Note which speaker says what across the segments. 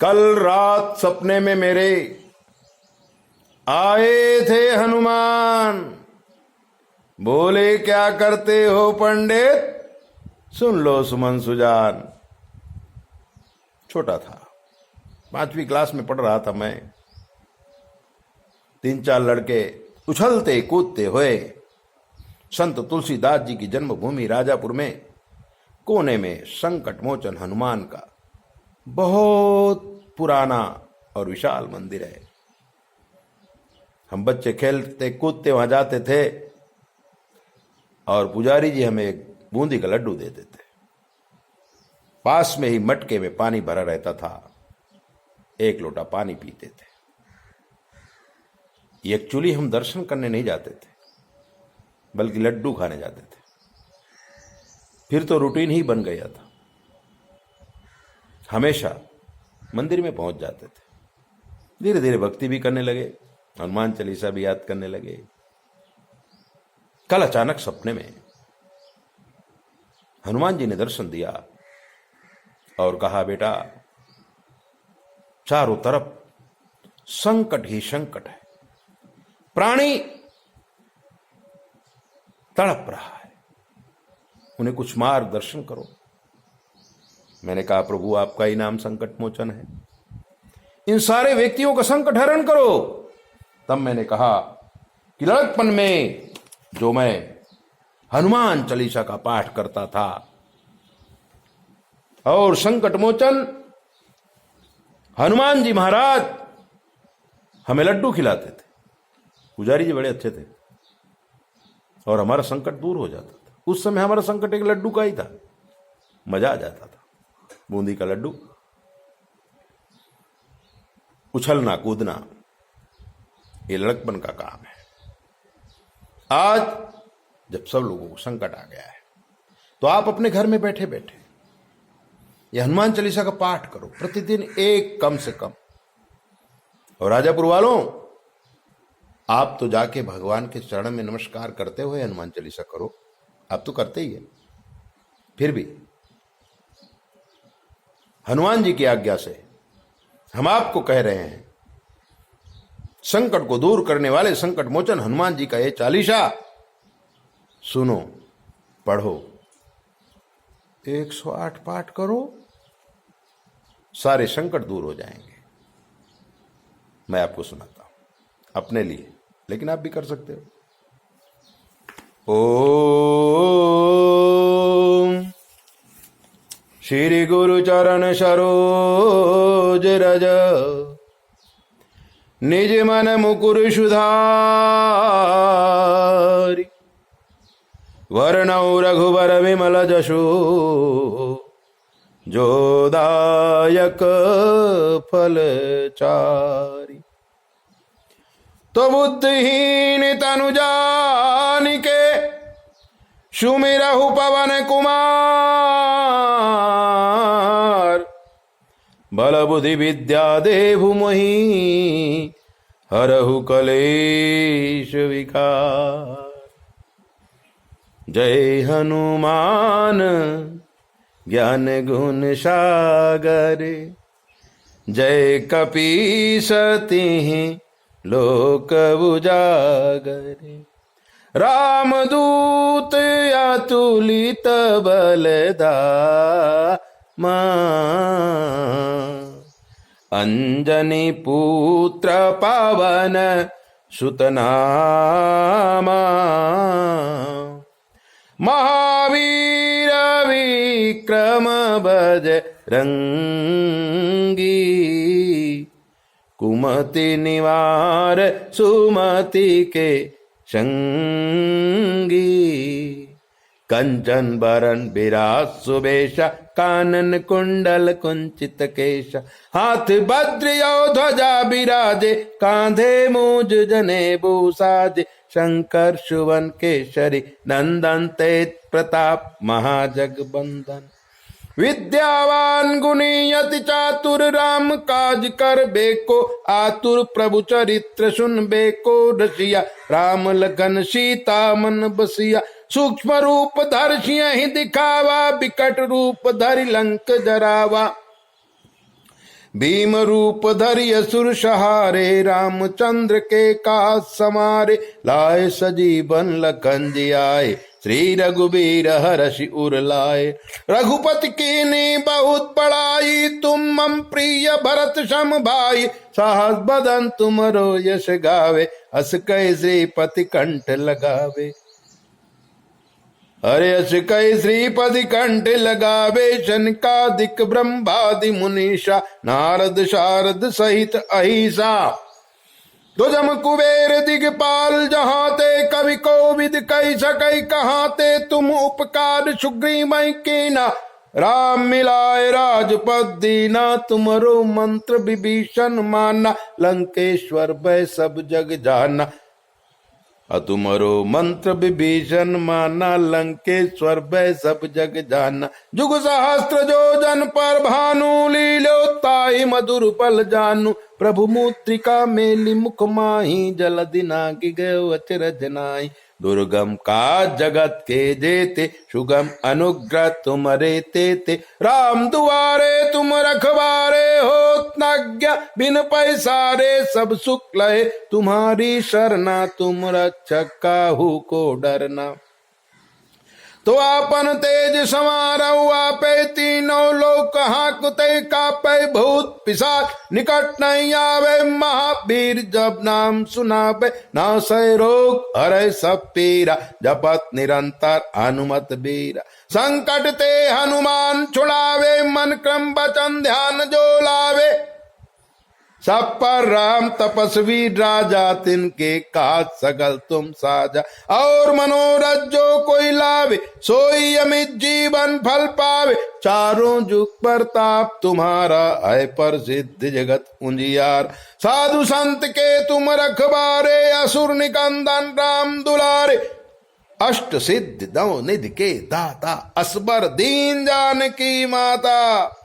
Speaker 1: कल रात सपने में मेरे आए थे हनुमान, बोले क्या करते हो पंडित, सुन लो सुमन सुजान। छोटा था, 5वीं क्लास में पढ़ रहा था मैं। 3-4 लड़के उछलते कूदते हुए संत तुलसीदास जी की जन्मभूमि राजापुर में कोने में संकट मोचन हनुमान का बहुत पुराना और विशाल मंदिर है। हम बच्चे खेलते कूदते वहां जाते थे और पुजारी जी हमें एक बूंदी का लड्डू देते थे। पास में ही मटके में पानी भरा रहता था, 1 लोटा पानी पीते थे। एक्चुअली हम दर्शन करने नहीं जाते थे, बल्कि लड्डू खाने जाते थे। फिर तो रूटीन ही बन गया था, हमेशा मंदिर में पहुंच जाते थे। धीरे धीरे भक्ति भी करने लगे, हनुमान चालीसा भी याद करने लगे। कल अचानक सपने में हनुमान जी ने दर्शन दिया और कहा, बेटा चारों तरफ संकट ही संकट है, प्राणी तड़प रहा है, उन्हें कुछ मार्गदर्शन करो। मैंने कहा, प्रभु आपका ही नाम संकट मोचन है, इन सारे व्यक्तियों का संकट हरण करो। तब मैंने कहा कि लड़कपन में जो मैं हनुमान चालीसा का पाठ करता था और संकट मोचन हनुमान जी महाराज हमें लड्डू खिलाते थे। पुजारी जी बड़े अच्छे थे और हमारा संकट दूर हो जाता था। उस समय हमारा संकट एक लड्डू का ही था, मजा आ जाता था। बूंदी का लड्डू, उछलना कूदना, ये लड़कपन का काम है। आज जब सब लोगों को संकट आ गया है, तो आप अपने घर में बैठे बैठे ये हनुमान चालीसा का पाठ करो, प्रतिदिन 1 कम से कम। और राजापुर वालों, आप तो जाके भगवान के चरण में नमस्कार करते हुए हनुमान चालीसा करो, आप तो करते ही है। फिर भी हनुमान जी की आज्ञा से हम आपको कह रहे हैं, संकट को दूर करने वाले संकट मोचन हनुमान जी का ये चालीसा सुनो, पढ़ो, 108 पाठ करो, सारे संकट दूर हो जाएंगे। मैं आपको सुनाता हूं अपने लिए, लेकिन आप भी कर सकते हो। ओम श्री गुरु चरण सरोज रज, निज मन मुकुर सुधारि, वर्णौ रघुवर विमल जशो, जो दायक फल चारि। तो बुद्धिहीन तनु जानिके, सुमिरहु पवन कुमार, बल बुद्धि विद्या देहु मोहि, हरहु कलेश विकार। जय हनुमान ज्ञान गुण सागर, जय कपीस तिहि लोक उजागर। रामदूत अतुलित बलधामा, अंजनी पुत्र पवन सुतनामा। महावीर विक्रम बजरंगी, कुमति निवार सुमति के संगी। कंचन बरन विराज सुबेश, कानन कुंडल कुंचित केश। हाथ वज्र ध्वजा बिराजे, कांधे मूज जनेऊ साजे। शंकर सुवन केसरी नंदन, तेज प्रताप महाजगबंदन। विद्यावान गुणी अति चातुर, राम काज कर बेको आतुर। प्रभु चरित्र सुन बेको रसिया, राम लगन सीता मन बसिया। सूक्ष्म रूप धर सिंह दिखावा, विकट रूप धरि लंक जरावा। भीम रूप धरि असुर सहारे, रामचंद्र के काज समारे, लाए सजीवन लखन जी आए, श्री रघुबीर हरषि उर लाए। रघुपति कीन्ही बहुत बड़ाई, तुम मम प्रिय भरत सम भाई, साहस बदन तुमरो यश गावे, अस कहि श्रीपति कंठ लगावे। अरे अस कहि श्रीपति कंठ लगावे, शनकादिक ब्रह्मादि मुनीषा, नारद शारद सहित अहिसा, दुजम कुबेर दिगपाल जहाते, कवि कोविद कहि सकै कहाते, तुम उपकार सुग्रीव कीना, राम मिलाए राजपद दीना, तुमरो मंत्र विभीषण माना, लंकेश्वर भय सब जग जाना। तुमरो मंत्र विभीषण माना, लंकेश्वर भय सब जग जाना। जुग सहस्त्र जो जन पर भानु, लीलो ताहि मधुर पल जानू, प्रभु मुद्रिका मेली मुख माही, जल दिनांग गयो अचरज नाई। दुर्गम का जगत के जेते, सुगम अनुग्रह तुमरे तेते, राम दुआरे तुम रखवारे, होत न आज्ञा बिन पैसारे, सब सुख लहे तुम्हारी शरणा, तुम रक्षक काहू को डरना। तो आपन तेज समारहु आपे, तीनों लोक हांकते कापे, भूत पिशाच निकट नहीं आवे, महावीर जब नाम सुनावे, नासै रोग हरै सब पीरा, जपत निरंतर हनुमत बीरा। संकट ते हनुमान छुड़ावे, मन क्रम वचन ध्यान जो लावे, सब पर राम तपस्वी राजा, तिनके काज सगल तुम साजा। और मनोरथ जो कोई लावे, सोई अमित जीवन फल पावे, चारों जुग प्रताप तुम्हारा, है प्रसिद्ध जगत उजियार। साधु संत के तुम रखवारे, असुर निकंदन राम दुलारे, अष्ट सिद्ध नव निधि के दाता, असबर दीन जानकी माता।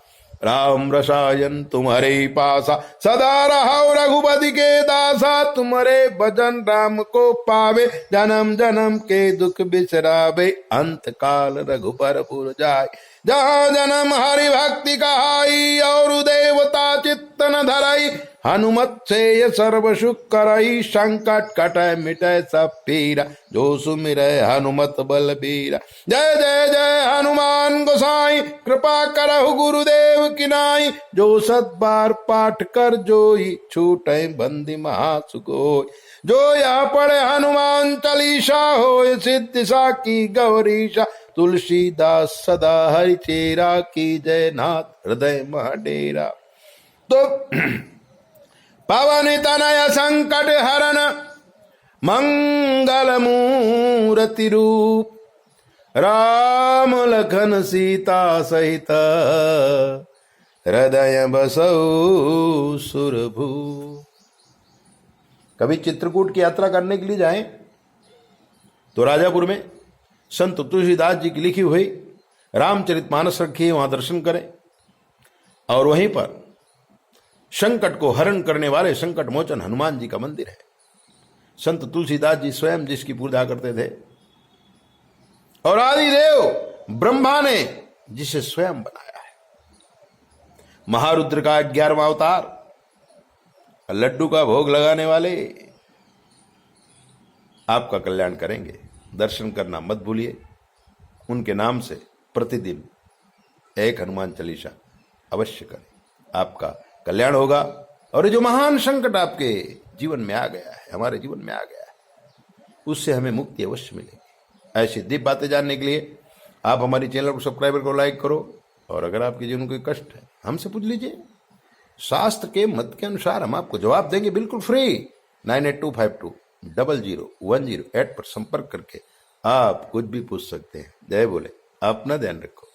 Speaker 1: राम रसायन तुम्हारे पासा, सदा रहो रघुपति के दासा, तुम्हारे भजन राम को पावे, जन्म जन्म के दुख बिसरावे, अंत काल रघुपर पुर जाय। जहाँ जन्म हरि भक्ति कहाई, और देवता चित्त न धरई, हनुमत से सर्व सुख करई, संकट कटै मिटै सब पीरा, जो सुमिरै हनुमत बलबीरा। जय जय जय हनुमान गोसाई, कृपा करहु गुरुदेव की नाई, जो सत बार पाठ कर जोई, छूटै बंदी महासुख होय। जो यह पढ़े हनुमान चालीसा, होय सिद्धि साकी गौरीशा, तुलसीदास सदा हरि चेरा, की जय नाथ हृदय महडेरा। तो पवन तनय संकट हरन, मंगल मूर्ति रूप, राम लखन सीता सहित, हृदय बसौ सुरभू। कभी चित्रकूट की यात्रा करने के लिए जाएं तो राजापुर में संत तुलसीदास जी की लिखी हुई रामचरितमानस रखी है, वहां दर्शन करें। और वहीं पर संकट को हरण करने वाले संकट मोचन हनुमान जी का मंदिर है। संत तुलसीदास जी स्वयं जिसकी पूजा करते थे, और आदिदेव ब्रह्मा ने जिसे स्वयं बनाया है। महारुद्र का 11वां अवतार, लड्डू का भोग लगाने वाले आपका कल्याण करेंगे। दर्शन करना मत भूलिए। उनके नाम से प्रतिदिन एक हनुमान चालीसा अवश्य करें, आपका कल्याण होगा। और ये जो महान संकट आपके जीवन में आ गया है, हमारे जीवन में आ गया है, उससे हमें मुक्ति अवश्य मिलेगी। ऐसी दिव्य बातें जानने के लिए आप हमारी चैनल को सब्सक्राइबर को लाइक करो। और अगर आपके जीवन में कोई कष्ट है, हमसे पूछ लीजिए। शास्त्र के मत के अनुसार हम आपको जवाब देंगे, बिल्कुल फ्री। 9825200108 पर संपर्क करके आप कुछ भी पूछ सकते हैं। जय बोले, अपना ध्यान रखो।